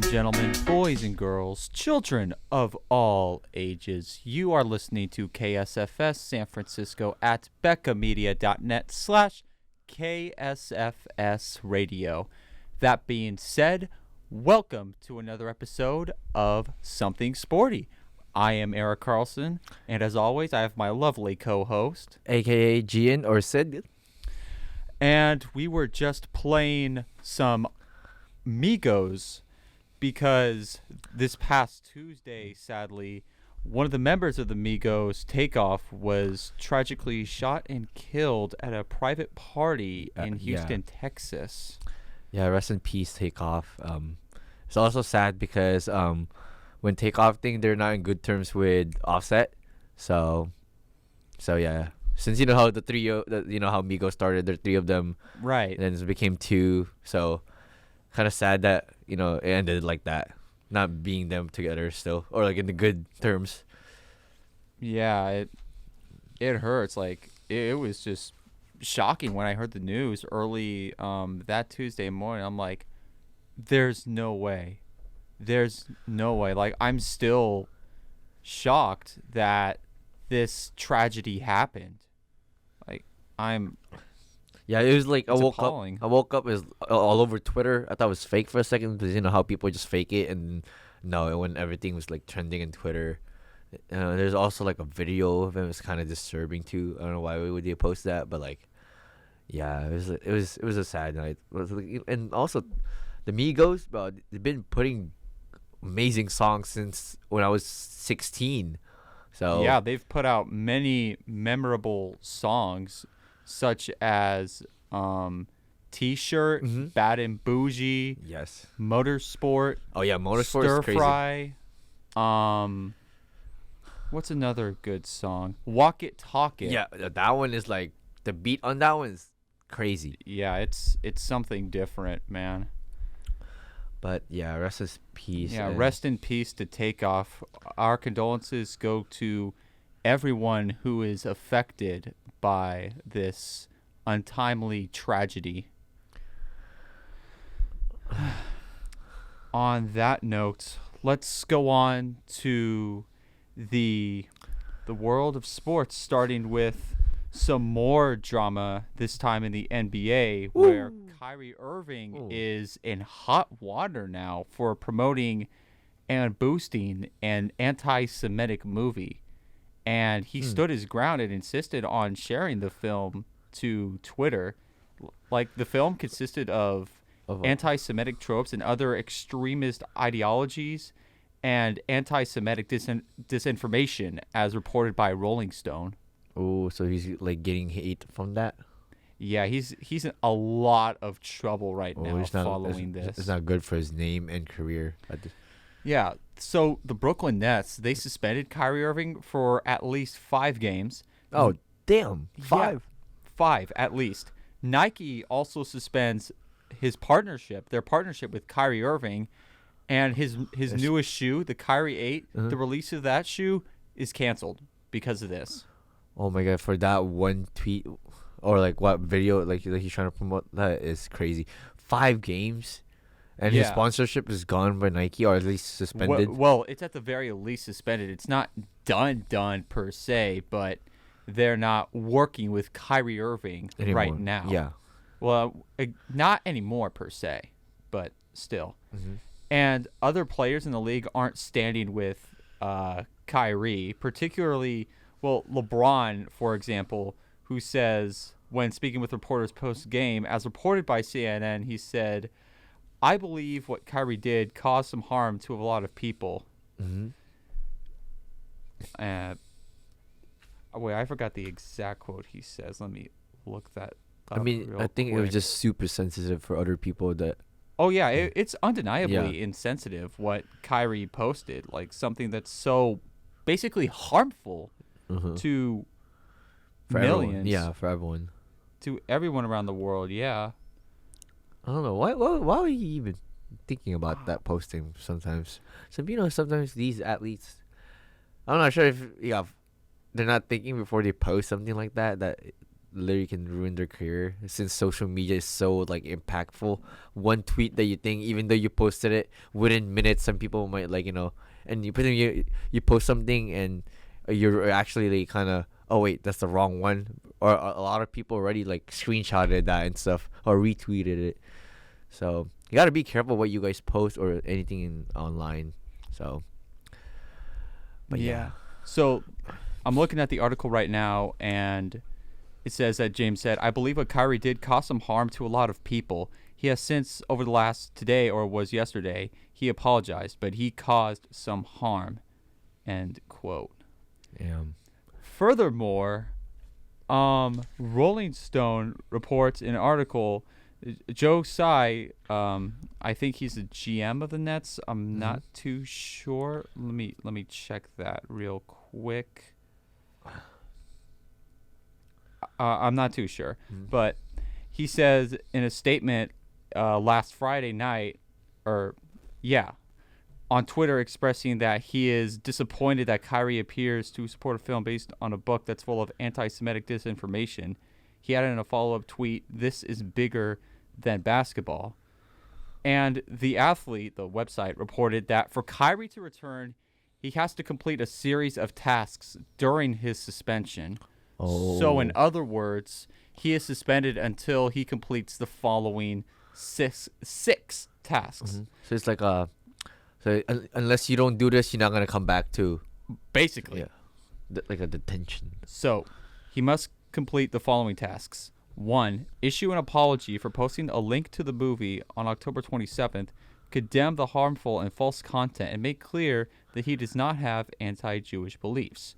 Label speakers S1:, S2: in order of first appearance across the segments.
S1: gentlemen, boys and girls, children of all ages, you are listening to KSFS San Francisco at beccamedia.net/KSFS radio. That being said, welcome to another episode of Something Sporty. I am Eric Carlson, and as always, I have my lovely co-host,
S2: aka Gian or Sid.
S1: And we were just playing some Migos because this past Tuesday, sadly, one of the members of the Migos, Takeoff, was tragically shot and killed at a private party in Houston, Texas.
S2: Yeah, rest in peace, Takeoff. It's also sad because when Takeoff think they're not in good terms with Offset, so yeah. Since you know how how Migos started, there are three of them,
S1: right?
S2: And then it became two. So kind of sad that it ended like that, not being them together still, or like in the good terms.
S1: Yeah, it hurts. Like it was just shocking when I heard the news early that Tuesday morning. I'm like, there's no way. Like, I'm still shocked that this tragedy happened. Like,
S2: Yeah, it was like I woke up, it was all over Twitter. I thought it was fake for a second because you know how people just fake it, and no, when everything was like trending in Twitter. There's also like a video of it. It was kind of disturbing too. I don't know why would they post that, but like, yeah, it was a sad night. And also, the Migos, bro, they've been putting amazing songs since when I was 16. So
S1: yeah, they've put out many memorable songs, such as T-Shirt, Bad and Bougie,
S2: yes,
S1: Motorsport.
S2: Oh yeah, Motorsport
S1: Stir
S2: is crazy.
S1: Fry. What's another good song? Walk It, Talk It.
S2: Yeah, that one is like the beat on that one is crazy.
S1: Yeah, it's something different, man.
S2: But yeah, rest in peace.
S1: Yeah, rest in peace to Takeoff. Our condolences go to everyone who is affected by this untimely tragedy. On that note, let's go on to the world of sports, starting with some more drama, this time in the NBA, where Kyrie Irving is in hot water now for promoting and boosting an anti-Semitic movie. And he stood his ground and insisted on sharing the film to Twitter. Like, the film consisted of anti-Semitic tropes and other extremist ideologies and anti-Semitic disinformation, as reported by Rolling Stone.
S2: Oh, so he's like getting hate from that?
S1: Yeah, he's in a lot of trouble right now following this.
S2: It's not good for his name and career.
S1: Yeah, so the Brooklyn Nets, they suspended Kyrie Irving for at least 5 games.
S2: Oh, damn. 5?
S1: Yeah, 5 at least. Nike also suspends their partnership with Kyrie Irving, and his newest shoe, the Kyrie 8, the release of that shoe is canceled because of this.
S2: Oh my God, for that one tweet or like what video like he's trying to promote, that is crazy. 5 games and his sponsorship is gone by Nike, or at least suspended.
S1: Well, it's at the very least suspended. It's not done per se, but they're not working with Kyrie Irving right now.
S2: Yeah.
S1: Well, not anymore per se, but still. And other players in the league aren't standing with Kyrie, particularly, well, LeBron, for example, who says, when speaking with reporters post-game, as reported by CNN, he said, "I believe what Kyrie did caused some harm to a lot of people." Wait, I forgot the exact quote he says. Let me look that up.
S2: I mean, I think it was just super sensitive for other people that...
S1: Oh, yeah, it's undeniably insensitive what Kyrie posted. Like, something that's so basically harmful to millions.
S2: Everyone. Yeah, for everyone.
S1: To everyone around the world, yeah.
S2: I don't know. Why are you even thinking about that posting sometimes? Sometimes these athletes... I'm not sure if they're not thinking before they post something like that literally can ruin their career since social media is so like impactful. One tweet that you think, even though you posted it within minutes, some people might like and you post something and you're actually like kind of, oh wait, that's the wrong one, or a lot of people already like screenshotted that and stuff or retweeted it. So you gotta be careful what you guys post or anything online. So, but yeah.
S1: So I'm looking at the article right now, and it says that James said, I believe what Kyrie did caused some harm to a lot of people. He has since, over the last today, or was yesterday, he apologized, but he caused some harm. End quote.
S2: Yeah.
S1: Furthermore, Rolling Stone reports in an article, Joe Tsai, I think he's the GM of the Nets. I'm not too sure. Let me check that real quick. I'm not too sure, but he says in a statement last Friday night, on Twitter, expressing that he is disappointed that Kyrie appears to support a film based on a book that's full of anti-Semitic disinformation. He added in a follow-up tweet, "This is bigger than basketball." And The Athlete, the website, reported that for Kyrie to return, he has to complete a series of tasks during his suspension.
S2: Oh.
S1: So in other words, he is suspended until he completes the following six tasks.
S2: So it's like unless you don't do this, you're not gonna come back to.
S1: Basically.
S2: Yeah. Like a detention.
S1: So he must complete the following tasks. 1. Issue an apology for posting a link to the movie on October 27th, condemn the harmful and false content, and make clear that he does not have anti-Jewish beliefs.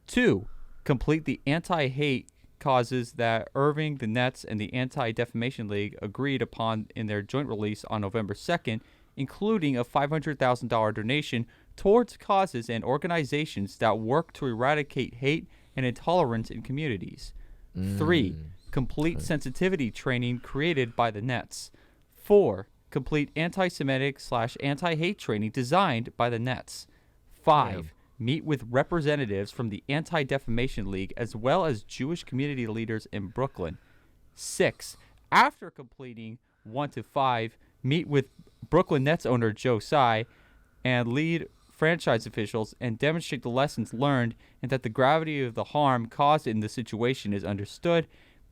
S1: 2. Complete the anti-hate causes that Irving, the Nets, and the Anti-Defamation League agreed upon in their joint release on November 2nd, including a $500,000 donation towards causes and organizations that work to eradicate hate and intolerance in communities. 3. Complete sensitivity training created by the Nets. 4. Complete anti-Semitic/anti-hate training designed by the Nets. 5. Meet with representatives from the Anti-Defamation League as well as Jewish community leaders in Brooklyn. 6. After completing 1 to 5, meet with Brooklyn Nets owner Joe Tsai and lead franchise officials and demonstrate the lessons learned and that the gravity of the harm caused in the situation is understood,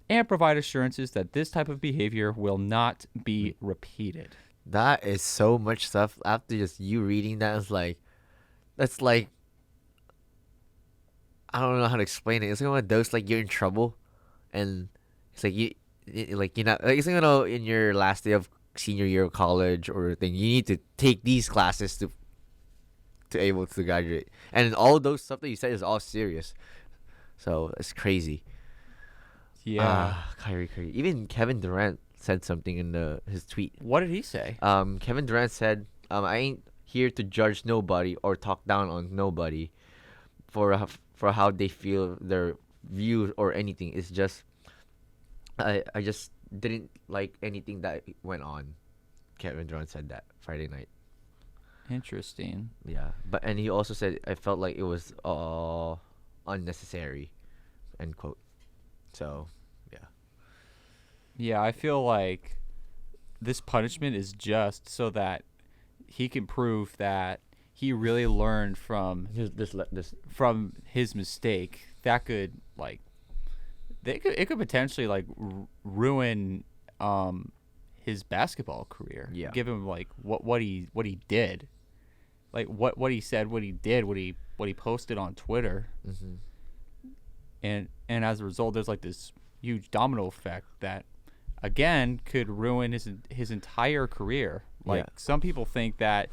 S1: and provide assurances that this type of behavior will not be repeated.
S2: That is so much stuff. After just you reading that, that's like, I don't know how to explain it. It's like one of those, like, you're in trouble, and it's like you're not, like, it's like, in your last day of senior year of college or thing, you need to take these classes to able to graduate, and all those stuff that you said is all serious. So it's crazy.
S1: Yeah.
S2: Kyrie. Even Kevin Durant said something in his tweet.
S1: What did he say?
S2: Kevin Durant said, I ain't here to judge nobody or talk down on nobody for how they feel, their views or anything. It's just I just didn't like anything that went on. Kevin Durant said that Friday night.
S1: Interesting.
S2: Yeah, and he also said, I felt like it was unnecessary, end quote. So, yeah.
S1: Yeah, I feel like this punishment is just so that he can prove that he really learned from from his mistake. That could it could potentially like ruin his basketball career.
S2: Yeah.
S1: Give him like what he did, like what he said, what he did, what he posted on Twitter. And as a result, there's like this huge domino effect that, again, could ruin his entire career. Like, some people think that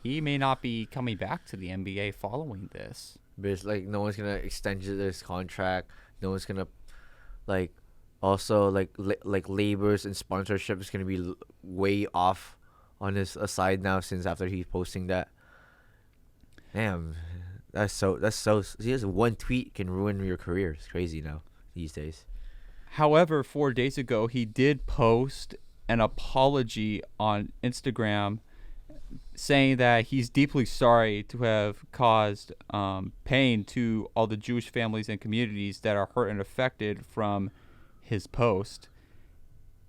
S1: he may not be coming back to the NBA following this.
S2: But it's like no one's gonna extend his contract. No one's gonna, like, also like labors and sponsorship is gonna be way off on his side now since after he's posting that. Damn. That's so. Just one tweet can ruin your career. It's crazy now these days.
S1: However, 4 days ago, he did post an apology on Instagram, saying that he's deeply sorry to have caused pain to all the Jewish families and communities that are hurt and affected from his post,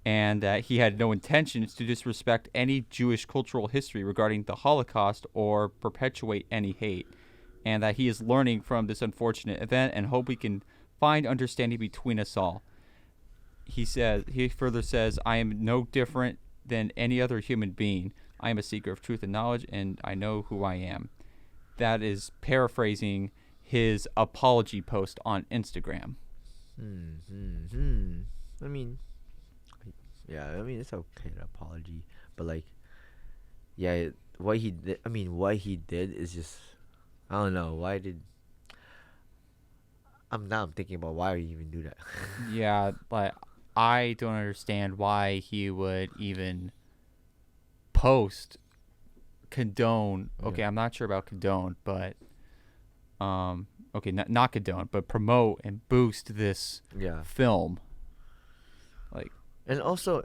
S1: and that he had no intentions to disrespect any Jewish cultural history regarding the Holocaust or perpetuate any hate, and that he is learning from this unfortunate event and hope we can find understanding between us all. He further says, I am no different than any other human being. I am a seeker of truth and knowledge, and I know who I am. That is paraphrasing his apology post on Instagram.
S2: I mean, yeah, I mean, it's okay, an apology. But, like, yeah, what he did is just, I don't know, I'm thinking about why would he even do that?
S1: Yeah, but I don't understand why he would even condone. Okay, I'm not sure about condone, but okay, not condone, but promote and boost this film. Like,
S2: and also,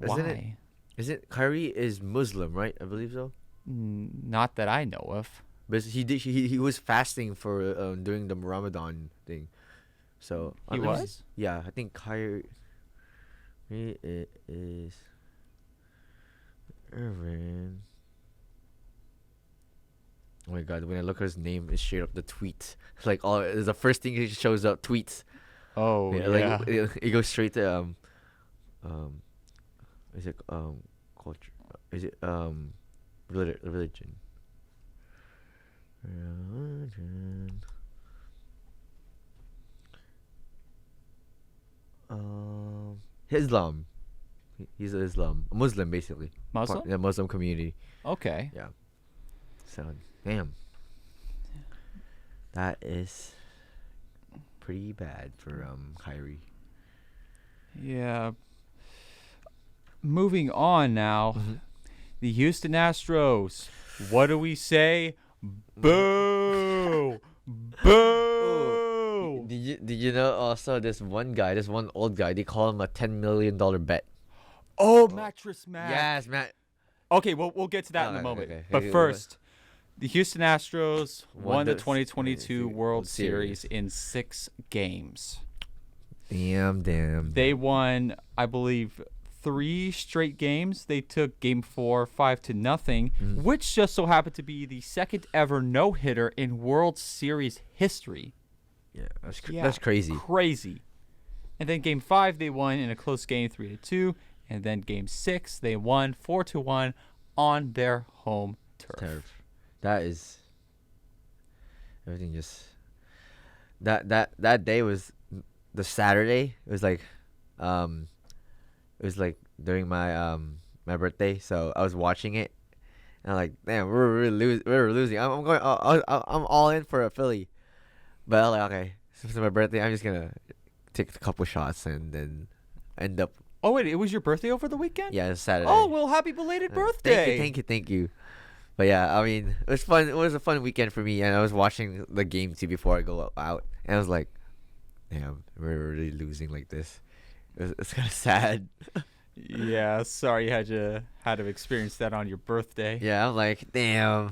S2: isn't Kyrie is Muslim, right? I believe so.
S1: Not that I know of.
S2: But he was fasting for during the Ramadan thing. So
S1: he was?
S2: Yeah, I think Kyrie is Irving. Oh my god, when I look at his name, it's straight up the tweets. It's like it's the first thing he shows up, tweets.
S1: Oh yeah.
S2: Like it goes straight to is it culture? Is it religion? Islam. He's a Muslim basically.
S1: Muslim?
S2: The Muslim community.
S1: Okay.
S2: Yeah. So damn. That is pretty bad for Kyrie.
S1: Yeah. Moving on now. Mm-hmm. The Houston Astros. What do we say? Boo! Boo!
S2: Did you know also this one old guy, they call him a $10 million bet.
S1: Oh, Mattress Matt.
S2: Yes, Matt.
S1: Okay, we'll get to that in a moment. Okay. But first, the Houston Astros won the 2022 World Series in 6 games.
S2: Damn.
S1: They won, I believe, 3 straight games. They took Game 4 5-0, which just so happened to be the second ever no-hitter in World Series history.
S2: Yeah, that's crazy.
S1: Crazy. And then Game 5 they won in a close game 3-2, and then Game 6 they won 4-1 on their home turf.
S2: That is everything. Just that day was the Saturday. It was like during my my birthday, so I was watching it, and I'm like, damn, we're losing. I'm going. I'm all in for a Philly, but I'm like, okay, since it's my birthday, I'm just gonna take a couple shots and then end up.
S1: Oh wait, it was your birthday over the weekend?
S2: Yeah, it's Saturday.
S1: Oh well, happy belated birthday!
S2: Thank you. But yeah, I mean, it was fun. It was a fun weekend for me, and I was watching the game too before I go out, and I was like, damn, we're really losing like this. It's kind of sad.
S1: Yeah, sorry you had to experience that on your birthday.
S2: Yeah, I'm like, damn.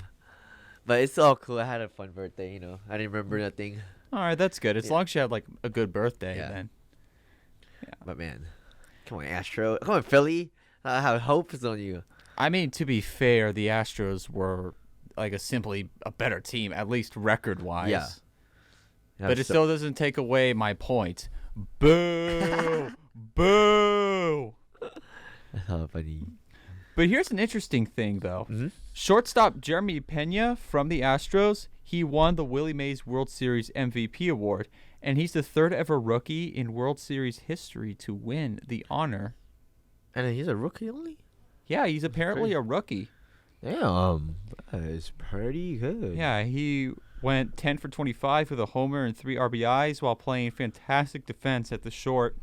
S2: But it's all cool. I had a fun birthday, you know. I didn't remember nothing.
S1: All right, that's good. As long as you had like a good birthday, then.
S2: Yeah. But man, come on, Astro. Come on, Philly. I have hopes on you.
S1: I mean, to be fair, the Astros were like simply a better team, at least record-wise. Yeah. But it still doesn't take away my point. Boo! Boo!
S2: That's how funny.
S1: But here's an interesting thing, though. Mm-hmm. Shortstop Jeremy Pena from the Astros, he won the Willie Mays World Series MVP award, and he's the third ever rookie in World Series history to win the honor.
S2: And he's a rookie only?
S1: Yeah, he's apparently a rookie.
S2: Damn, that is pretty good.
S1: Yeah, he went 10 for 25 with a homer and 3 RBIs while playing fantastic defense at the short.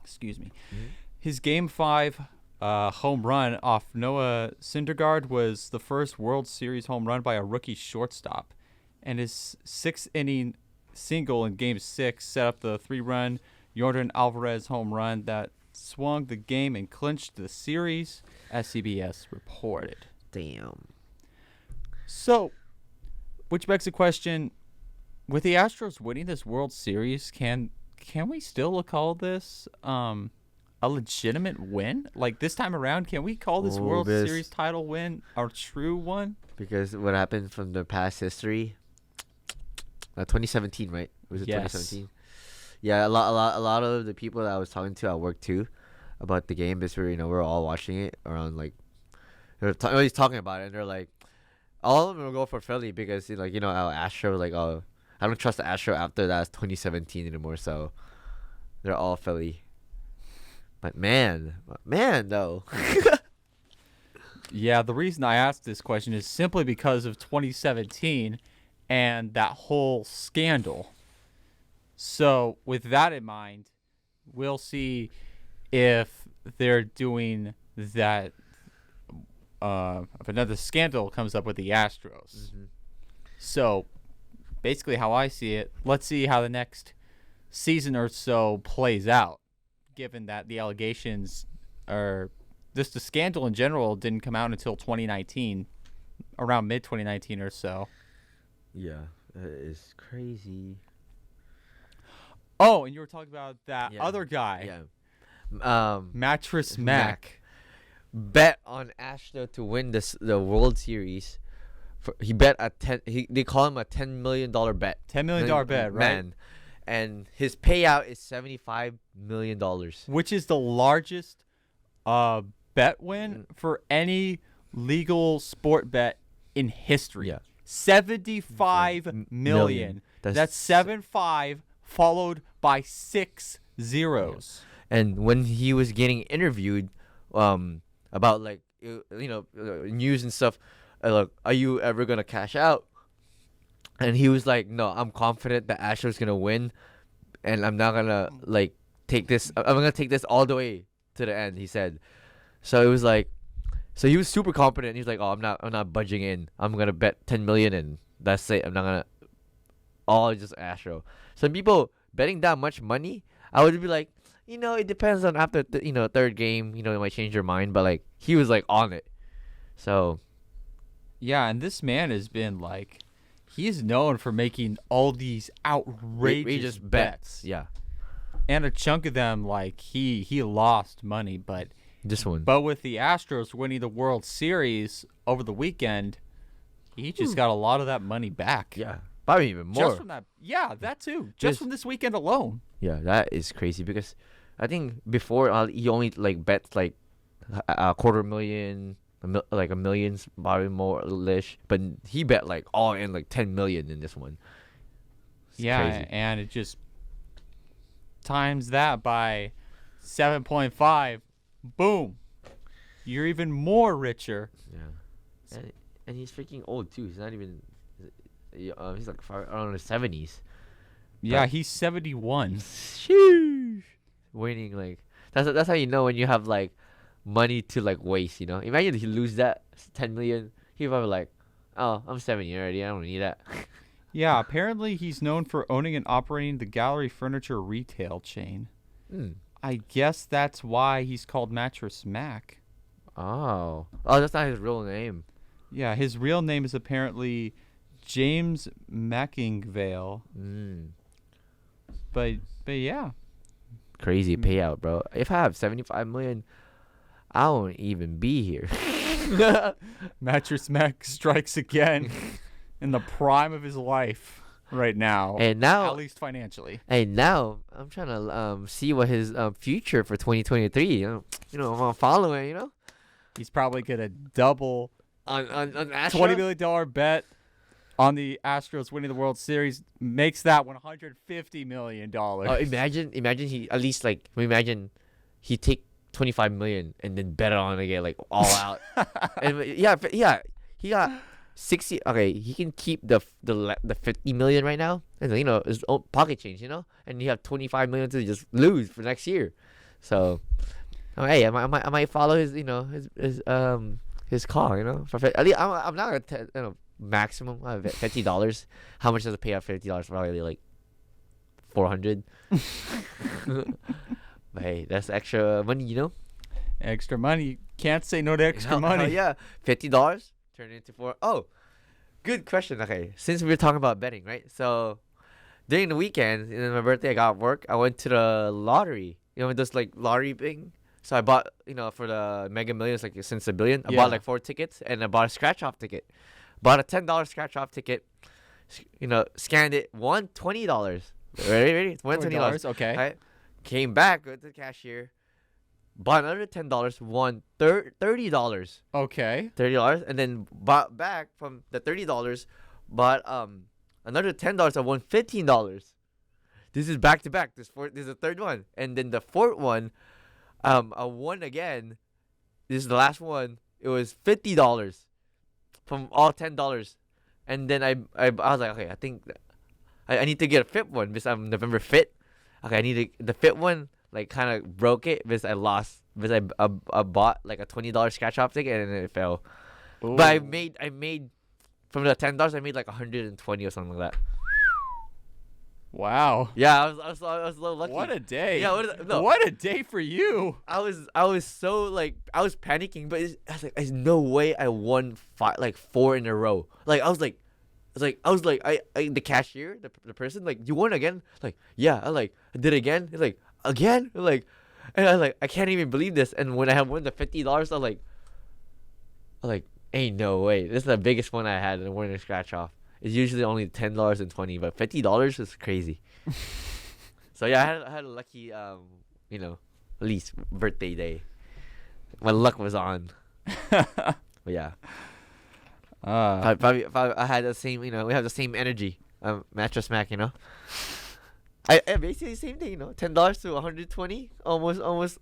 S1: Excuse me. Mm-hmm. His Game 5 home run off Noah Syndergaard was the first World Series home run by a rookie shortstop. And his 6th-inning single in Game 6 set up the 3-run Yordan Alvarez home run that swung the game and clinched the series, as CBS reported.
S2: Damn.
S1: So, which begs the question, with the Astros winning this World Series, can can we still call this a legitimate win? Like this time around, can we call this World Series title win our true one?
S2: Because what happened from the past history, 2017, right? Was it 2017? Yeah, a lot of the people that I was talking to at work too, about the game, because we're all watching it around like, he's talking about it, and they're like, all of them will go for Philly because our Astro I don't trust the Astro after that 2017 anymore, so they're all Philly. But man though.
S1: Yeah, the reason I asked this question is simply because of 2017 and that whole scandal. So with that in mind, we'll see if they're doing that. If another scandal comes up with the Astros.
S2: Mm-hmm.
S1: So basically how I see it, let's see how the next season or so plays out, given that the allegations are the scandal in general didn't come out until 2019, around mid-2019 or so.
S2: Yeah, that is crazy.
S1: Oh, and you were talking about that other guy.
S2: Yeah.
S1: Mattress Mac.
S2: Bet on Astro to win the World Series. He bet they call him a $10 million bet.
S1: $10 million bet, right?
S2: Man. And his payout is $75 million.
S1: Which is the largest bet win for any legal sport bet in history.
S2: Yeah.
S1: 75 million. That's 75 followed by 6 zeros.
S2: And when he was getting interviewed about news and stuff, like, are you ever gonna cash out? And he was like, no, I'm confident that Astros gonna win, and I'm not gonna take this. I'm gonna take this all the way to the end. He said. So it was like, so he was super confident. He's like, oh, I'm not budging in. I'm gonna bet 10 million and that's it. I'm not gonna all just Astro. Some people betting that much money, I would be like, it depends on after third game. It might change your mind, but he was on it. So.
S1: Yeah, and this man has been he is known for making all these outrageous bets.
S2: Yeah.
S1: And a chunk of them, he lost money, but
S2: this one.
S1: But with the Astros winning the World Series over the weekend, he just got a lot of that money back.
S2: Yeah, probably even more.
S1: Just from that, that too. Just from this weekend alone.
S2: Yeah, that is crazy because I think before he only bets a $250,000. A million's probably more-ish, but he bet all in 10 million in this one. It's crazy.
S1: And it just times that by 7.5, boom, you're even more richer.
S2: Yeah, and he's freaking old too. He's not even. He's around the 70s.
S1: Yeah, he's 71.
S2: Sheesh. Winning that's how you know when you have money to waste, Imagine if he lose that 10 million, he'd probably oh, I'm 70 already, I don't need that.
S1: Yeah, apparently he's known for owning and operating the Gallery Furniture retail chain. I guess that's why he's called Mattress Mac.
S2: Oh, that's not his real name.
S1: Yeah, his real name is apparently James Mackingvale. But yeah.
S2: Crazy payout, bro. If I have 75 million, I won't even be here.
S1: Mattress Mac strikes again in the prime of his life right now.
S2: And now,
S1: at least financially.
S2: And now I'm trying to see what his future for 2023. I'm following.
S1: He's probably gonna double
S2: on Astro?
S1: $20 million bet on the Astros winning the World Series, makes that $150 million.
S2: Imagine he at least imagine he take 25 million and then bet it on again all out. And he got 60. Okay, he can keep the 50 million right now, and his own pocket change, and you have 25 million to just lose for next year. So, hey, I might follow his his call, for at least I'm not gonna maximum $50. How much does it pay out? $50, probably $400. But hey, that's extra money,
S1: Extra money. Can't say no to extra money.
S2: Yeah, $50 turn it into $4. Oh, good question. Okay, since we were talking about betting, right? So, during the weekend, my birthday, I got work. I went to the lottery. This like lottery thing. So I bought, for the Mega Millions, like since a billion. I bought like 4 tickets, and I bought a scratch off ticket. Bought a $10 scratch off ticket. Scanned it. Won $20. Ready? Won $20.
S1: Okay.
S2: Right? Came back, went to the cashier. Bought another $10. Won $30.
S1: Okay.
S2: $30, and then bought back from the $30. Bought another $10. I won $15. This is back to back. This is the third one, and then the fourth one, I won again. This is the last one. It was $50 from all $10, and then I was like, okay, I think I need to get a fifth one because I'm November 5th. Okay, I need the fifth one. Like kind of broke it because I lost because I bought like a $20 scratch off ticket and then it fell. Ooh. But I made from the $10 I made like 120 or something like that.
S1: Wow.
S2: Yeah, I was a little lucky.
S1: What a day.
S2: Yeah,
S1: what a day for you.
S2: I was so like I was panicking, but I was like, there's no way I won 4 in a row. Like I was like the cashier, the person, like, you won again? Like, yeah. I did it again. He's like, again? And I can't even believe this. And when I had won the $50, I'm like, ain't no way. This is the biggest one I had and winning a scratch off. It's usually only $10 and $20, but $50 is crazy. So yeah, I had a lucky at least birthday day. My luck was on. But yeah. Probably I had the same, we have the same energy. Mattress Mac, I basically the same thing, $10 to 120, almost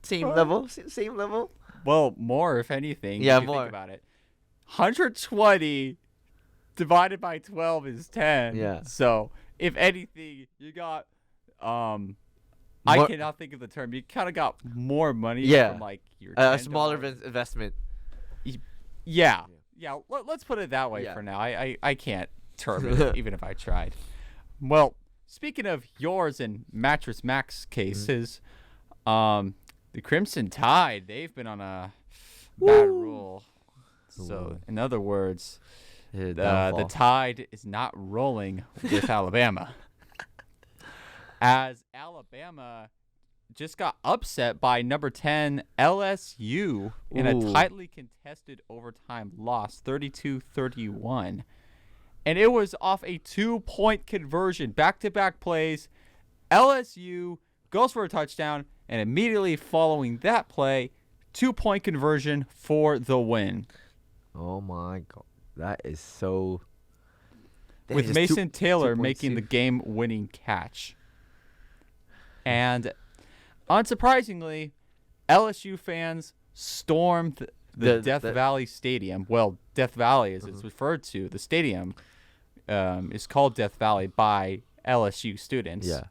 S2: same level.
S1: Well, more if anything.
S2: Yeah,
S1: if you
S2: more.
S1: Think about it. 120 divided by 12 is 10.
S2: Yeah.
S1: So if anything, you got I cannot think of the term. You kind of got more money from like your
S2: a smaller investment.
S1: Yeah. Let's put it that way for now. I can't term it even if I tried. Well, speaking of yours and Mattress Mac's cases, the Crimson Tide, they've been on a bad rule. So, in other words, the tide is not rolling with Alabama. As Alabama just got upset by number 10 LSU in a tightly contested overtime loss, 32-31. And it was off a 2-point conversion, back-to-back plays. LSU goes for a touchdown, and immediately following that play, 2-point conversion for the win.
S2: Oh, my God. That is so...
S1: With Mason Taylor making the game-winning catch. And unsurprisingly, LSU fans stormed the Death Valley Stadium. Well, Death Valley, as it's referred to, the stadium is called Death Valley by LSU students.
S2: Yeah.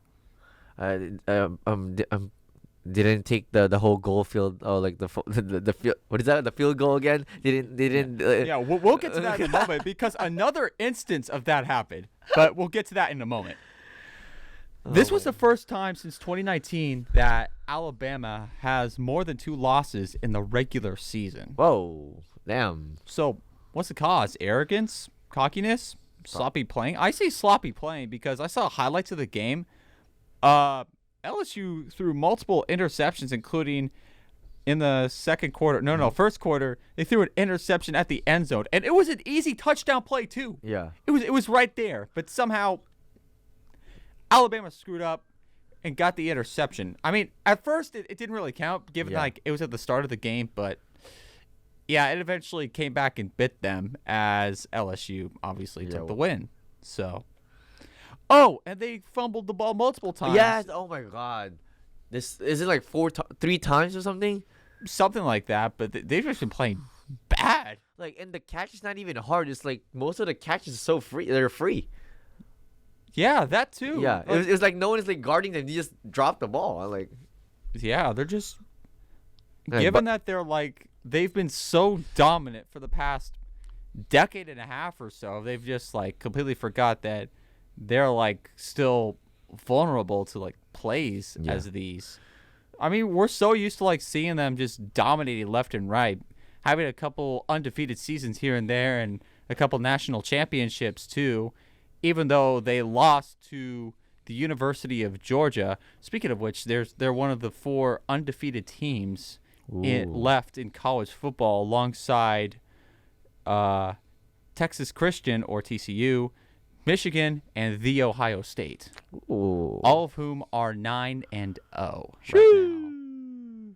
S2: Didn't take the whole goal field. Oh, like the field. What is that? The field goal again? They didn't.
S1: Yeah, we'll get to that in a moment because another instance of that happened. But we'll get to that in a moment. This was the first time since 2019 that Alabama has more than 2 losses in the regular season.
S2: Whoa, damn.
S1: So, what's the cause? Arrogance? Cockiness? Sloppy playing? I say sloppy playing because I saw highlights of the game. LSU threw multiple interceptions, including in the first quarter. They threw an interception at the end zone, and it was an easy touchdown play too.
S2: Yeah,
S1: it was right there, but somehow Alabama screwed up and got the interception. I mean, at first it didn't really count, given like it was at the start of the game, but yeah, it eventually came back and bit them as LSU obviously took the win. So. Oh, and they fumbled the ball multiple times.
S2: Yes. Oh my God. This is it like 3 times or something?
S1: Something like that. But they've just been playing bad.
S2: Like, and the catch is not even hard. It's like most of the catches are so free. They're free.
S1: Yeah, that too.
S2: Yeah, it was like no one is like guarding them. They just drop the ball.
S1: Yeah, they're just given that they've been so dominant for the past decade and a half or so. They've just like completely forgot that they're like still vulnerable to like plays as these. I mean, we're so used to like seeing them just dominating left and right, having a couple undefeated seasons here and there and a couple national championships too even though they lost to the University of Georgia. Speaking of which, they're one of the 4 undefeated teams left in college football, alongside Texas Christian, or TCU, Michigan, and The Ohio State.
S2: Ooh.
S1: All of whom are 9-0 right now.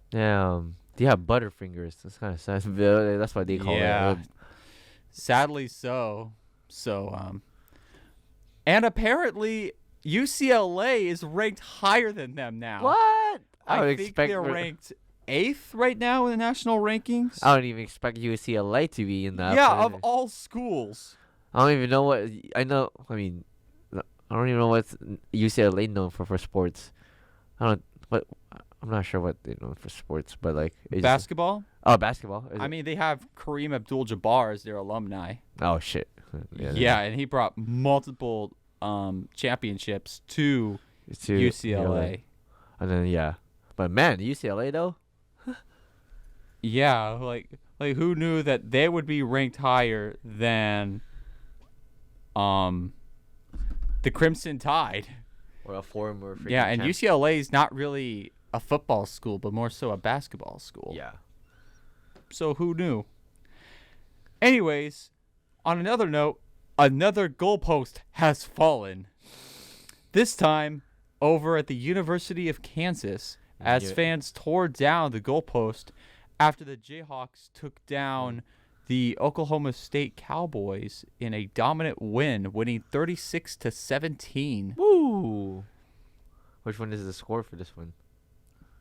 S2: Damn. They have Butterfingers. That's kind of sad. That's what they call it.
S1: Sadly so. And apparently UCLA is ranked higher than them now.
S2: What?
S1: I think they're ranked 8th right now in the national rankings.
S2: I don't even expect UCLA to be in that.
S1: Yeah, of all schools.
S2: I don't even know what I know. I mean, I don't even know what's UCLA known for sports. I'm not sure what they're known for sports, but like
S1: basketball.
S2: Basketball.
S1: I mean, they have Kareem Abdul-Jabbar as their alumni.
S2: Oh shit.
S1: Yeah, and he brought multiple championships to UCLA.
S2: And then but man, UCLA though.
S1: Yeah, like who knew that they would be ranked higher than the Crimson Tide,
S2: or a former.
S1: Yeah, and UCLA is not really a football school, but more so a basketball school.
S2: Yeah.
S1: So who knew? Anyways, on another note, another goalpost has fallen. This time over at the University of Kansas, as fans tore down the goalpost after the Jayhawks took down the Oklahoma State Cowboys in a dominant win, winning 36-17.
S2: Woo! Which one is the score for this one?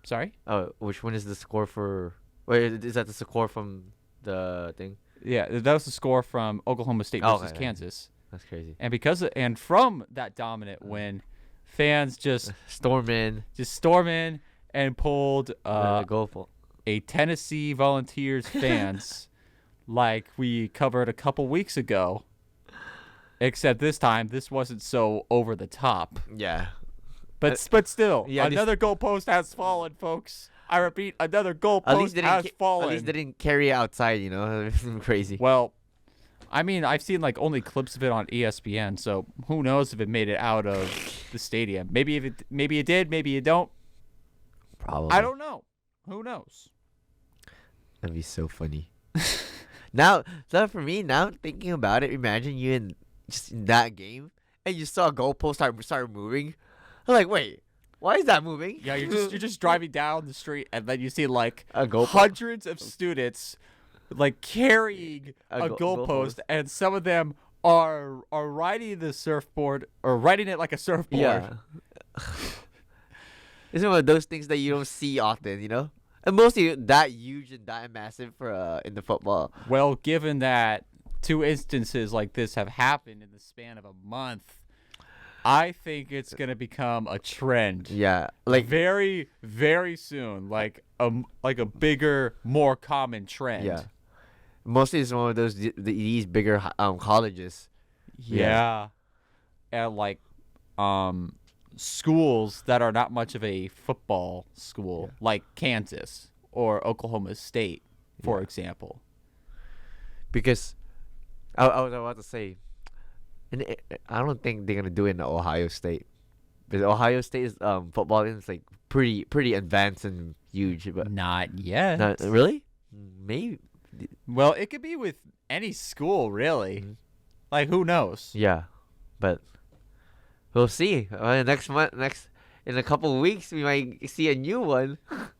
S1: Sorry?
S2: Oh, which one is the score for? Wait, is that the score from the thing?
S1: Yeah, that was the score from Oklahoma State versus Kansas.
S2: That's crazy.
S1: And from that dominant win, fans just
S2: storm in
S1: and pulled a Tennessee Volunteers fans like we covered a couple weeks ago. Except this time, this wasn't so over the top.
S2: Yeah.
S1: But still, another goalpost has fallen, folks. I repeat, another goalpost has fallen.
S2: At least they didn't carry it outside, you know? Crazy.
S1: Well, I mean, I've seen like only clips of it on ESPN, so who knows if it made it out of the stadium. Maybe it did, maybe you don't.
S2: Probably.
S1: I don't know. Who knows?
S2: That'd be so funny. So for me, now thinking about it, imagine you in that game and you saw a goalpost start moving. I'm like, wait, why is that moving?
S1: Yeah, you're just driving down the street and then you see like
S2: hundreds
S1: of students like carrying a goalpost, and some of them are riding the surfboard or riding it like a surfboard.
S2: Yeah. It's one of those things that you don't see often, you know? And mostly that huge and that massive for in the football.
S1: Well, given that 2 instances like this have happened in the span of a month, I think it's gonna become a trend.
S2: Yeah, like
S1: very, very soon, like a bigger, more common trend.
S2: Yeah, mostly it's one of these bigger colleges.
S1: Yeah, and like schools that are not much of a football school, like Kansas or Oklahoma State, for example.
S2: Because I was about to say, and I don't think they're gonna do it in Ohio State, because Ohio State's football is like pretty advanced and huge, but
S1: not yet.
S2: Not really? Maybe.
S1: Well, it could be with any school, really. Mm-hmm. Like, who knows?
S2: Yeah, but we'll see. Next month, in a couple of weeks, we might see a new one.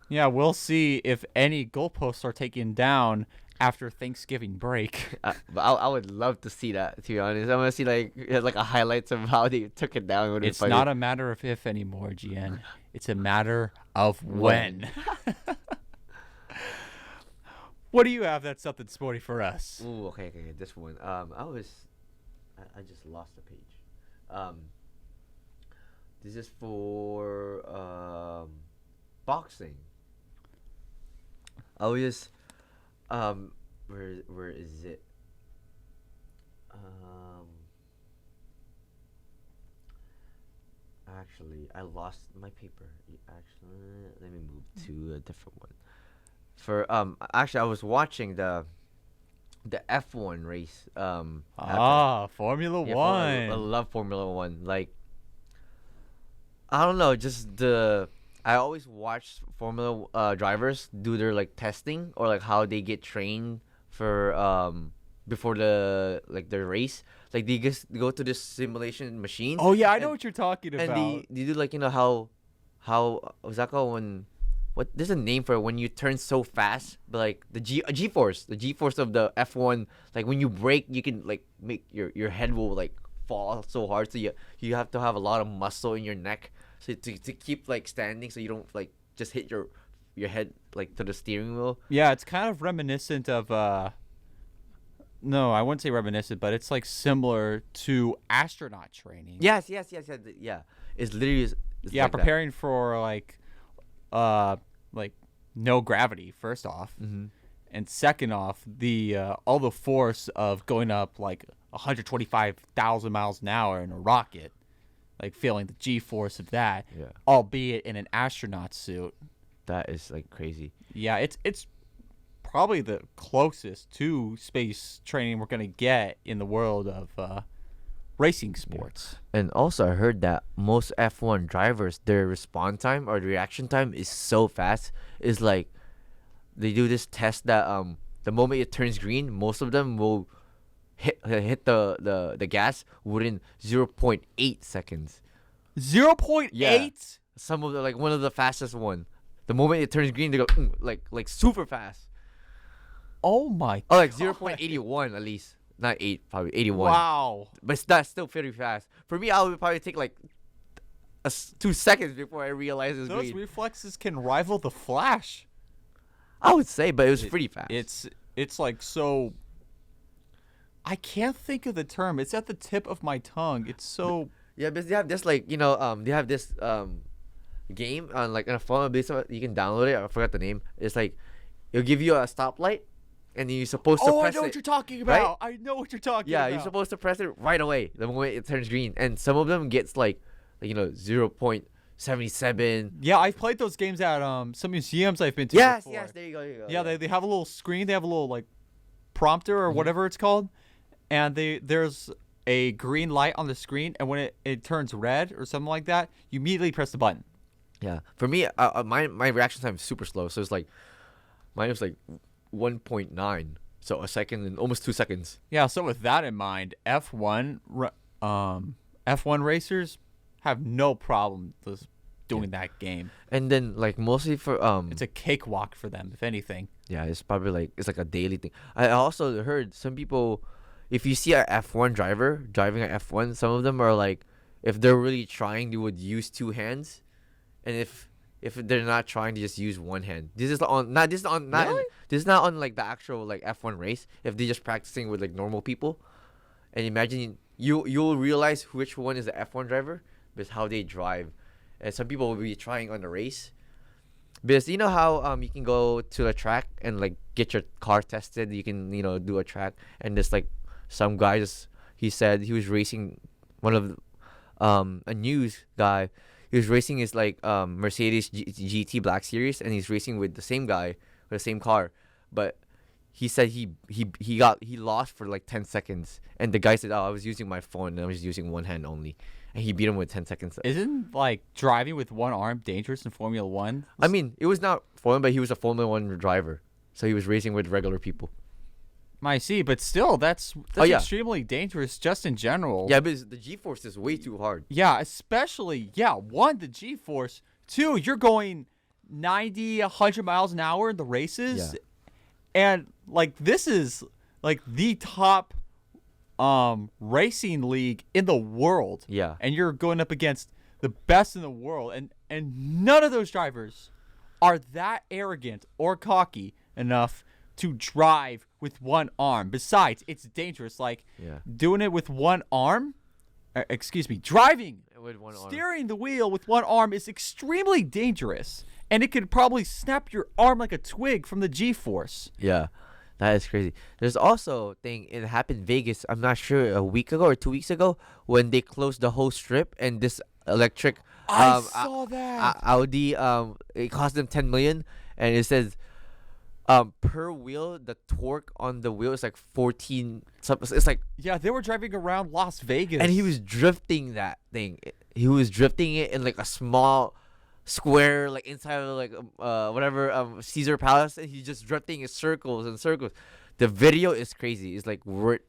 S1: Yeah, we'll see if any goalposts are taken down after Thanksgiving break.
S2: But I would love to see that, to be honest. I want to see like a highlights of how they took it down.
S1: It's not a matter of if anymore, GN. It's a matter of when. What do you have that's something sporty for us?
S2: Ooh, okay. This one. I just lost the page. This is for boxing. I was just where is it? Actually, I lost my paper. Actually, let me move to a different one. For actually, I was watching the the F1 race.
S1: Formula
S2: Yeah,
S1: One.
S2: I love Formula One. Like, I don't know, just the I always watch Formula drivers do their like testing or like how they get trained for before their race. Like they just go to this simulation machine.
S1: Oh yeah, I know what you're talking about.
S2: And they do like how was that called when what there's a name for it when you turn so fast, but like the G-force of the F1, like when you brake you can like make your head will like fall so hard, so you have to have a lot of muscle in your neck so to keep like standing so you don't like just hit your head like to the steering wheel.
S1: Yeah, it's kind of reminiscent of no, I wouldn't say reminiscent, but it's like similar to astronaut training.
S2: Yes. It's literally like
S1: preparing for like no gravity first off, and second off the all the force of going up like 125,000 miles an hour in a rocket, like feeling the G-force of that, albeit in an astronaut suit.
S2: That is like crazy.
S1: Yeah, it's probably the closest to space training we're gonna get in the world of racing sports.
S2: And also I heard that most F1 drivers, their response time or the reaction time is so fast. It's like they do this test that the moment it turns green, most of them will hit the gas within 0.8 seconds.
S1: 0.8?
S2: Yeah. Some of the like one of the fastest one. The moment it turns green, they go like super fast.
S1: Oh my god.
S2: Oh, like 0.81 at least. Not 8, probably 81.
S1: Wow.
S2: But that's still pretty fast. For me, I would probably take like 2 seconds before I realize it's
S1: Those
S2: green.
S1: reflexes can rival the Flash.
S2: I would say, but it was pretty fast.
S1: It's like so. I can't think of the term. It's at the tip of my tongue. It's so.
S2: Yeah, because they have this like they have this game on like on a phone. You can download it. I forgot the name. It's like it'll give you a stoplight, and you're supposed to press it.
S1: I know what you're talking about.
S2: Right?
S1: I know what you're talking
S2: yeah,
S1: about.
S2: you're supposed to press it right away the moment it turns green. And some of them gets like 0.77.
S1: Yeah, I've played those games at some museums I've been to.
S2: Yes,
S1: before.
S2: there you go.
S1: Yeah, they have a little screen. They have a little like prompter or whatever it's called, and there's a green light on the screen, and when it turns red or something like that, you immediately press the button.
S2: Yeah, for me, my reaction time is super slow. So it's like mine was like 1.9, so a second and almost 2 seconds.
S1: Yeah, so with that in mind, F1 racers have no problem just doing that game.
S2: And then like mostly for
S1: it's a cakewalk for them, if anything.
S2: Yeah, it's probably like it's like a daily thing. I also heard some people, if you see a F1 driver driving a F1, some of them are like, if they're really trying, they would use 2 hands, and if they're not trying to just use one hand. This is not this is not on like the actual like F1 race. If they're just practicing with like normal people, and imagine you'll realize which one is the F1 driver because how they drive, and some people will be trying on the race. Because you know how you can go to a track and like get your car tested. You can do a track, and there's like some guy he said he was racing one of a news guy. He was racing his like Mercedes GT Black Series, and he's racing with the same guy with the same car. But he said he lost for like 10 seconds, and the guy said, "Oh, I was using my phone, and I was using one hand only." And he beat him with 10 seconds.
S1: Isn't like driving with one arm dangerous in Formula One?
S2: I mean, it was not Formula, but he was a Formula One driver, so he was racing with regular people.
S1: I see, but still, that's extremely dangerous just in general.
S2: Yeah, but the G-force is way too hard.
S1: Yeah, especially, one, the G-force. 2, you're going 90, 100 miles an hour in the races.
S2: Yeah.
S1: And, like, this is, like, the top racing league in the world.
S2: Yeah.
S1: And you're going up against the best in the world. And none of those drivers are that arrogant or cocky enough to drive with one arm. Besides, it's dangerous. Like, doing it with one arm, driving
S2: with one arm.
S1: Steering the wheel with one arm is extremely dangerous. And it could probably snap your arm like a twig from the G-force.
S2: Yeah, that is crazy. There's also a thing, it happened in Vegas, I'm not sure, a week ago or 2 weeks ago, when they closed the whole strip, and this electric
S1: I saw that.
S2: Audi, it cost them $10 million, and it says per wheel, the torque on the wheel is like 14. It's like,
S1: yeah, they were driving around Las Vegas,
S2: and he was drifting that thing. He was drifting it in like a small square, like inside of like whatever Caesar Palace, and he's just drifting in circles and circles. The video is crazy. It's like worth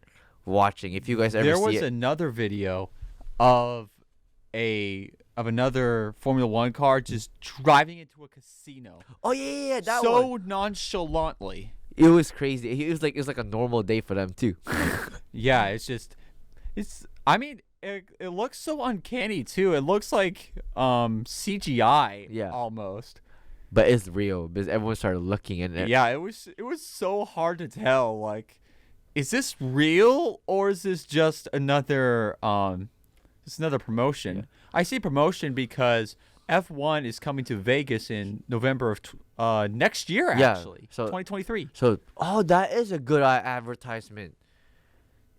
S2: watching if you guys ever see it.
S1: There was another video of another Formula One car just driving into a casino.
S2: Oh yeah, that
S1: so
S2: one.
S1: nonchalantly.
S2: It was crazy. It was like a normal day for them too.
S1: Yeah, I mean, it looks so uncanny too. It looks like CGI.
S2: Yeah.
S1: Almost.
S2: But it's real because everyone started looking and
S1: yeah, it was so hard to tell. Like, is this real or is this just another promotion? Yeah. I say promotion because F1 is coming to Vegas in November of next year. Actually, so 2023.
S2: So that is a good advertisement.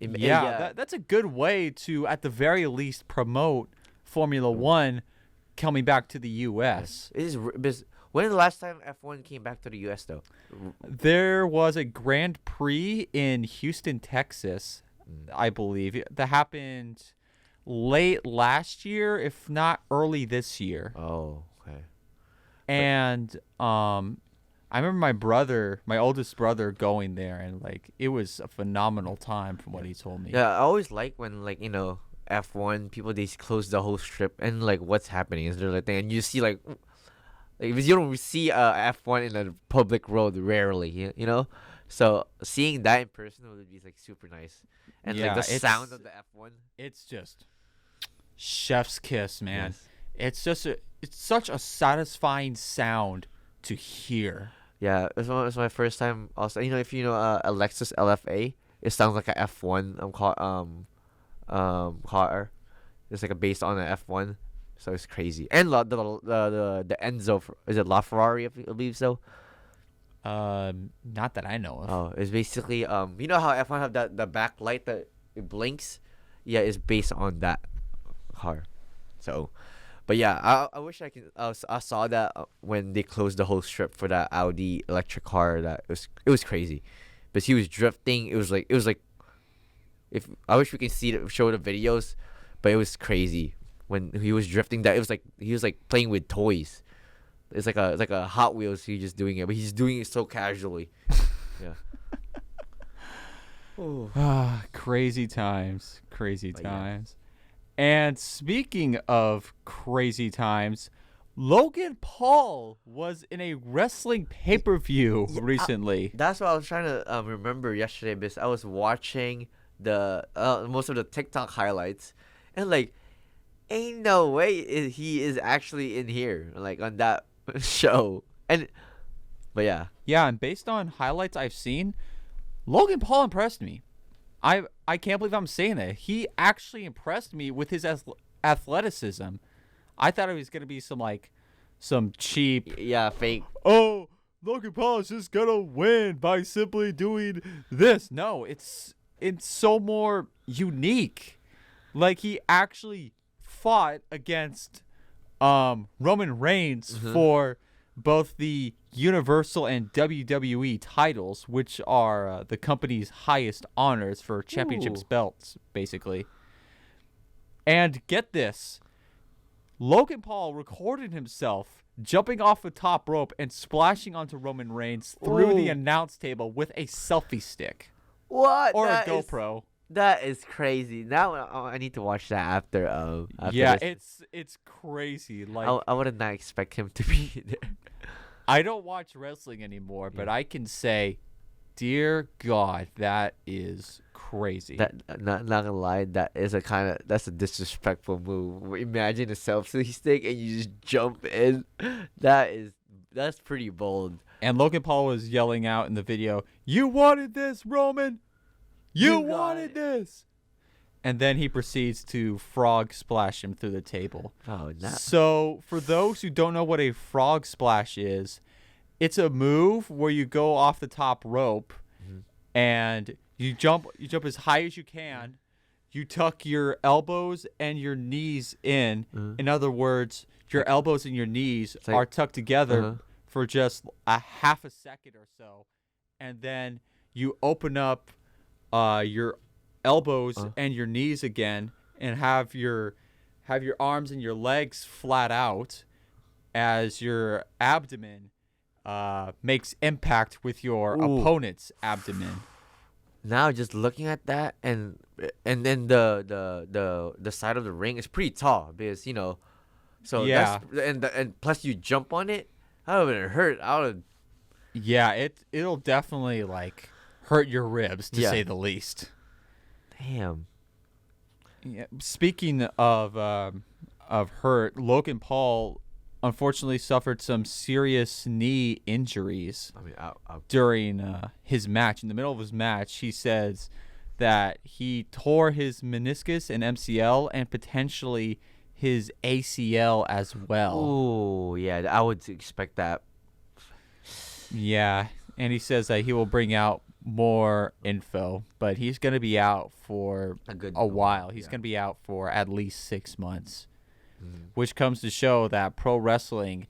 S1: That's a good way to, at the very least, promote Formula One coming back to the U.S.
S2: It is because when is the last time F1 came back to the U.S. though?
S1: There was a Grand Prix in Houston, Texas, I believe. That happened late last year, if not early this year.
S2: Oh, okay.
S1: And I remember my oldest brother, going there, and like it was a phenomenal time from what he told me.
S2: Yeah, I always like when F1 people, they close the whole strip and like what's happening is there like thing, and you see like because you don't see F1 in a public road rarely, you know. So seeing that in person would be like super nice, and like the sound of the F1.
S1: It's just chef's kiss, man.
S2: Yes.
S1: It's such a satisfying sound to hear.
S2: Yeah, it was my first time. Also, if you know a Lexus LFA, it sounds like a F1 car. It's like based on an F1, so it's crazy. And the Enzo, is it LaFerrari? I believe so.
S1: Not that I know of.
S2: Oh, it's basically you know how F1 have the back light that it blinks? Yeah, it's based on that car. So, but yeah, I wish I could. I saw that when they closed the whole strip for that Audi electric car. That it was crazy, but he was drifting. It was like if I wish we could show the videos, but it was crazy when he was drifting. That it was like he was like playing with toys. It's like a Hot Wheels. He's just doing it, but he's doing it so casually. Yeah.
S1: Crazy times. Yeah. And speaking of crazy times, Logan Paul was in a wrestling pay-per-view recently.
S2: That's what I was trying to remember yesterday, because I was watching the most of the TikTok highlights, and like, ain't no way he is actually in here, like on that show. But yeah,
S1: and based on highlights I've seen, Logan Paul impressed me. I can't believe I'm saying that. He actually impressed me with his athleticism. I thought it was gonna be some cheap,
S2: fake.
S1: Oh, Logan Paul is just gonna win by simply doing this. No, it's so more unique. Like, he actually fought against Roman Reigns for both the Universal and WWE titles, which are the company's highest honors for championships belts, basically. And get this, Logan Paul recorded himself jumping off the top rope and splashing onto Roman Reigns through the announce table with a selfie stick.
S2: What?
S1: Or a GoPro.
S2: That is crazy. Now I need to watch that after
S1: this. It's crazy. Like,
S2: I would not expect him to be there.
S1: I don't watch wrestling anymore, but I can say, dear God, that is crazy.
S2: That not gonna lie, that's a disrespectful move. Imagine a selfie stick and you just jump in. That's pretty bold.
S1: And Logan Paul was yelling out in the video, "You wanted this, Roman! You wanted this!" And then he proceeds to frog splash him through the table.
S2: Oh, no.
S1: So, for those who don't know what a frog splash is, it's a move where you go off the top rope and you jump as high as you can. You tuck your elbows and your knees in. In other words, your elbows and your knees are tucked together for just a half a second or so, and then you open up your elbows and your knees again, and have your arms and your legs flat out as your abdomen makes impact with your opponent's abdomen.
S2: Now just looking at that, and then the side of the ring is pretty tall because so
S1: yeah,
S2: and plus you jump on it, I would have hurt.
S1: It'll definitely like hurt your ribs to say the least.
S2: Damn.
S1: Yeah. Speaking of hurt, Logan Paul unfortunately suffered some serious knee injuries during his match. In the middle of his match, he says that he tore his meniscus and MCL and potentially his ACL as well.
S2: Oh, yeah, I would expect that.
S1: Yeah, and he says that he will bring out more info, but he's going to be out for a while. He's going to be out for at least 6 months. Which comes to show that pro wrestling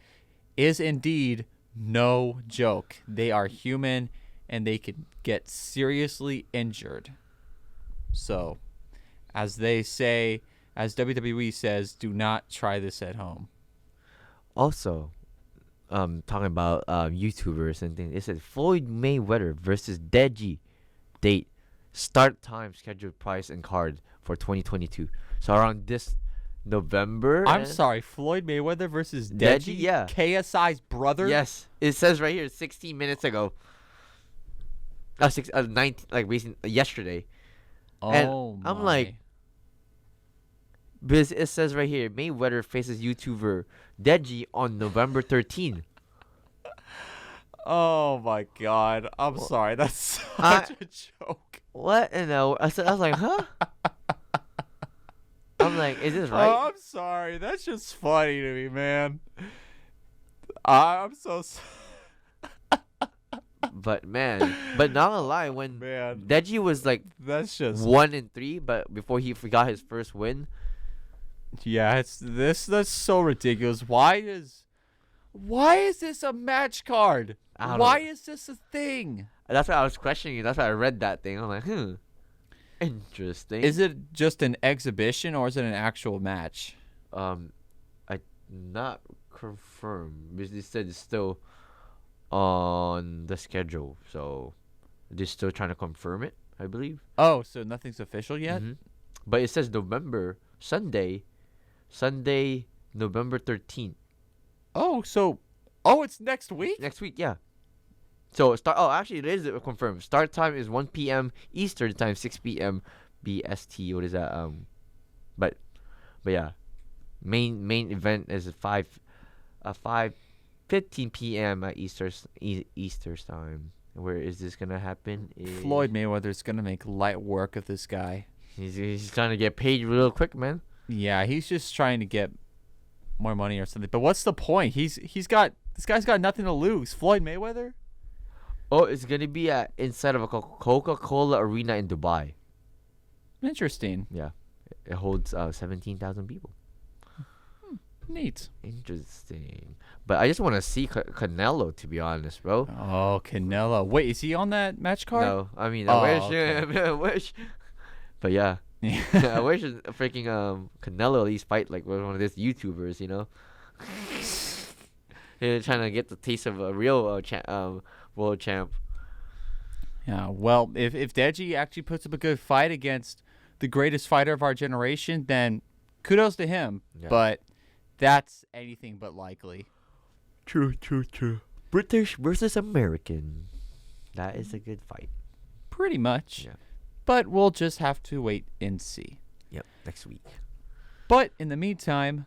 S1: is indeed no joke. They are human, and they can get seriously injured. So, as they say, as WWE says, do not try this at home.
S2: Also, talking about YouTubers and things, it says Floyd Mayweather versus Deji date, start time, scheduled, price, and card for 2022. So around this November.
S1: I'm sorry, Floyd Mayweather versus Deji?
S2: Yeah.
S1: KSI's brother?
S2: Yes. It says right here 16 minutes ago. 19, like yesterday. And I'm like, because it says right here, Mayweather faces YouTuber Deji on November 13.
S1: Oh my God. I'm sorry. That's such a joke.
S2: What? And I was like, huh? I'm like, is this right?
S1: Oh, I'm sorry. That's just funny to me, man. I'm so sorry.
S2: But not gonna lie, when Deji was like
S1: that's just
S2: 1-3, but before he forgot his first win.
S1: Yeah, that's so ridiculous. Why is this a match card? Why is this a thing?
S2: That's why I was questioning. That's why I read that thing. I'm like, interesting.
S1: Is it just an exhibition or is it an actual match?
S2: I not confirmed because they said it's still on the schedule, so they're still trying to confirm it, I believe.
S1: Oh, so nothing's official yet?
S2: Mm-hmm. But it says Sunday, November 13th.
S1: It's next week?
S2: Next week, yeah. So actually it is confirmed. Start time is 1 p.m. Eastern time, 6 p.m. BST. What is that? But yeah, main event is at 5:15 p.m. at Eastern time. Where is this gonna happen?
S1: Floyd Mayweather's gonna make light work of this guy.
S2: He's trying to get paid real quick, man.
S1: Yeah, he's just trying to get more money or something. But what's the point? This guy's got nothing to lose. Floyd Mayweather.
S2: Oh, it's gonna be inside of a Coca-Cola arena in Dubai.
S1: Interesting.
S2: Yeah, it holds 17,000 people.
S1: Neat.
S2: Interesting. But I just want to see Canelo, to be honest, bro.
S1: Oh, Canelo. Wait, is he on that match card?
S2: No, I mean, I wish.
S1: Okay.
S2: I wish. But yeah, I wish freaking Canelo at least fight like one of these YouTubers, They're trying to get the taste of a real world champ.
S1: Yeah, well, if Deji actually puts up a good fight against the greatest fighter of our generation, then kudos to him. Yeah. But that's anything but likely.
S2: True. British versus American. That is a good fight.
S1: Pretty much. Yeah. But we'll just have to wait and see.
S2: Yep, next week.
S1: But in the meantime,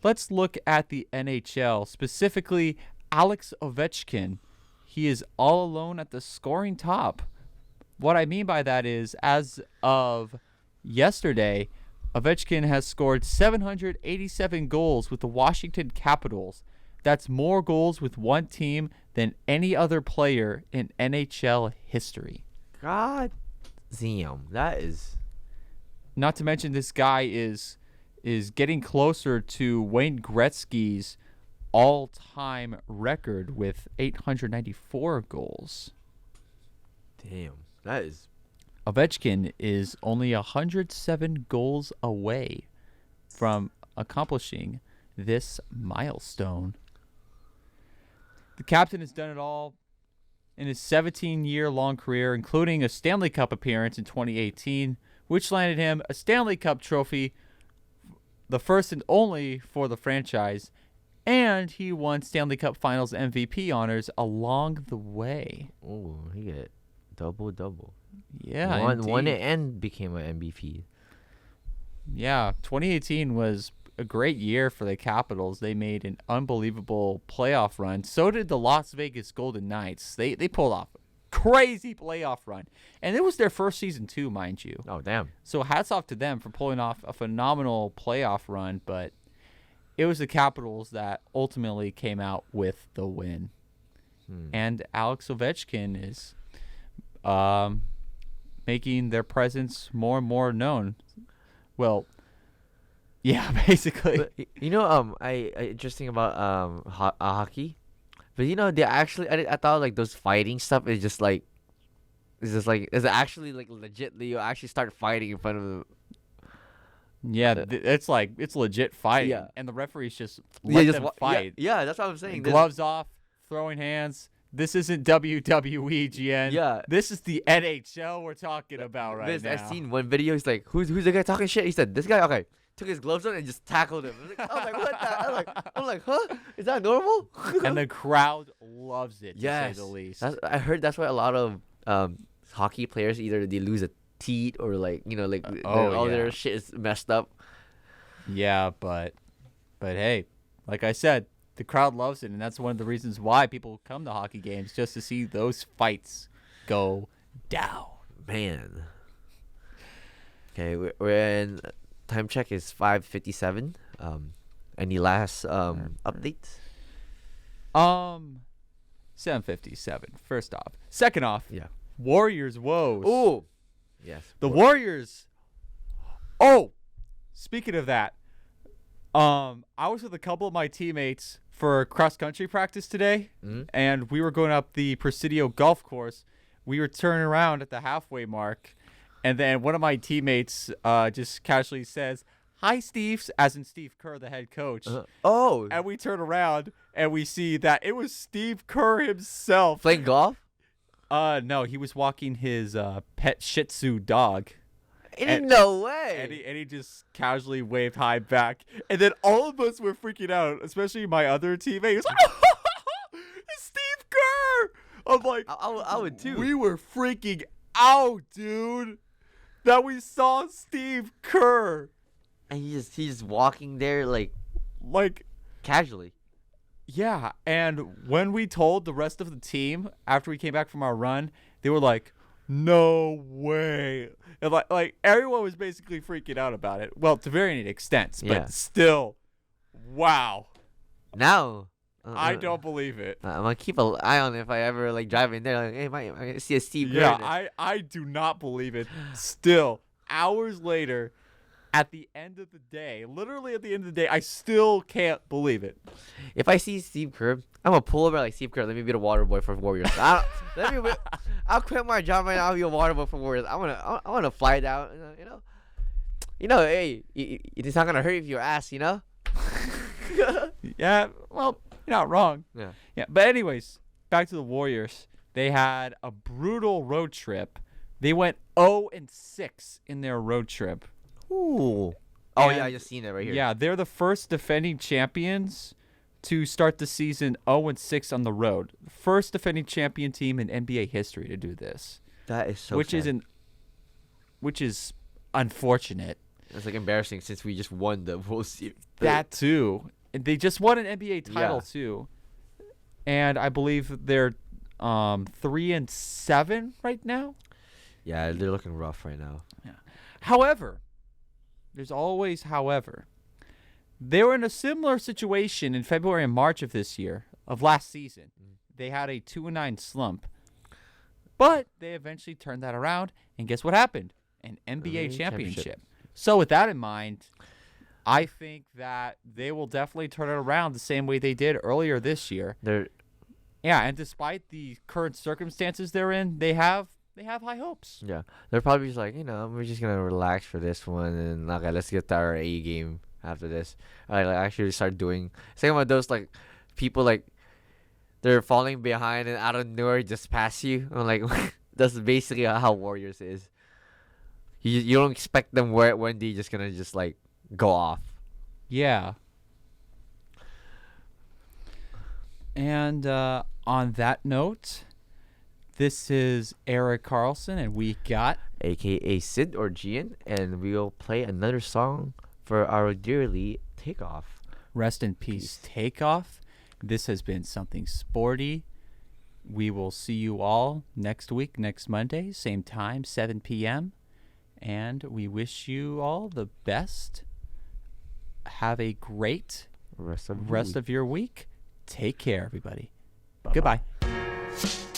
S1: let's look at the NHL, specifically Alex Ovechkin. He is all alone at the scoring top. What I mean by that is, as of yesterday, Ovechkin has scored 787 goals with the Washington Capitals. That's more goals with one team than any other player in NHL history.
S2: God damn, that is...
S1: Not to mention this guy is getting closer to Wayne Gretzky's all-time record with 894 goals.
S2: Damn, that is.
S1: Ovechkin is only 107 goals away from accomplishing this milestone. The captain has done it all in his 17-year-long career, including a Stanley Cup appearance in 2018, which landed him a Stanley Cup trophy, the first and only for the franchise, and he won Stanley Cup Finals MVP honors along the way.
S2: Oh, he got double.
S1: Yeah,
S2: won it and became an MVP.
S1: Yeah, 2018 was a great year for the Capitals. They made an unbelievable playoff run. So did the Las Vegas Golden Knights. They pulled off a crazy playoff run. And it was their first season too, mind you.
S2: Oh, damn.
S1: So hats off to them for pulling off a phenomenal playoff run. But it was the Capitals that ultimately came out with the win. And Alex Ovechkin is making their presence more and more known. Well, yeah, basically.
S2: But, I interesting about hockey, but they actually I thought like those fighting stuff is just like, is it actually like legit? You actually start fighting in front of them.
S1: Yeah, it's legit fighting,
S2: yeah.
S1: And the referees just let them fight.
S2: Yeah, that's what I'm saying.
S1: Gloves off, throwing hands. This isn't WWE, GN.
S2: Yeah.
S1: This is the NHL we're talking about right now.
S2: I've seen one video. He's like, who's the guy talking shit? He said, this guy, okay. Took his gloves on and just tackled him. I was like, what the? I'm like, huh? Is that normal?
S1: And the crowd loves it, to
S2: yes.
S1: say the least.
S2: I heard that's why a lot of hockey players, either they lose a teeth or all their shit is messed up.
S1: Yeah, but hey, like I said, the crowd loves it, and that's one of the reasons why people come to hockey games, just to see those fights go down.
S2: Man. Okay, we're in. Time check is 5:57. Any last updates?
S1: 7:57. First off, second off.
S2: Yeah.
S1: Warriors woes.
S2: Oh. Yes.
S1: The Warriors. Oh, speaking of that, I was with a couple of my teammates for cross country practice today, and we were going up the Presidio golf course. We were turning around at the halfway mark, and then one of my teammates just casually says, "Hi, Steve," as in Steve Kerr, the head coach.
S2: Oh.
S1: And we turn around and we see that it was Steve Kerr himself.
S2: Playing golf?
S1: No, he was walking his pet Shih Tzu dog.
S2: No way.
S1: And he just casually waved hi back. And then all of us were freaking out, especially my other teammate. He was like, it's Steve Kerr. I'm like,
S2: I would too.
S1: We were freaking out, dude, that we saw Steve Kerr.
S2: And he's just walking there like casually.
S1: Yeah, and when we told the rest of the team after we came back from our run, they were like, no way. And like everyone was basically freaking out about it. Well, to varying extents, but still, wow.
S2: Now,
S1: I don't believe it.
S2: I'm gonna keep an eye on it if I ever drive in there. Like, hey, I see a Steve Kerr.
S1: Yeah, I do not believe it. Still, hours later, at the end of the day, literally at the end of the day, I still can't believe it.
S2: If I see Steve Kerr, I'm gonna pull over like, Steve Kerr, let me be the water boy for Warriors. I'll quit my job right now. I'll be a water boy for Warriors. I wanna fly down. Hey, it's not gonna hurt if you ask.
S1: Yeah. Well, you're not wrong. Yeah. But anyways, back to the Warriors. They had a brutal road trip. They went 0-6 in their road trip.
S2: Ooh. Oh, yeah, I just seen it right here.
S1: Yeah, they're the first defending champions to start the season 0-6 on the road. First defending champion team in NBA history to do this.
S2: That is so
S1: sad. Which is unfortunate.
S2: It's embarrassing since we just won the World Series.
S1: That too. And they just won an NBA title too. And I believe they're 3-7 right now.
S2: Yeah, they're looking rough right now.
S1: Yeah. However, there's always however. They were in a similar situation in February and March of this year, of last season. They had a 2-9 slump. But they eventually turned that around, and guess what happened? An NBA championship. So with that in mind, I think that they will definitely turn it around the same way they did earlier this year. And despite the current circumstances they're in, they have high hopes.
S2: Yeah, they're probably just like, we're just gonna relax for this one, and okay, let's get to our A game after this. Like actually start doing same about those like people like they're falling behind and out of nowhere just pass you. I'm like, that's basically how Warriors is. You don't expect them when they just gonna just like go off.
S1: Yeah. And on that note, this is Erik Carlson, and we got
S2: AKA Sid or Gian, and we'll play another song for our dearly Takeoff.
S1: Rest in peace, Takeoff. This has been Something Sporty. We will see you all next week, next Monday, same time, 7 p.m. And we wish you all the best. Have a great rest of your week. Take care, everybody. Bye-bye. Goodbye.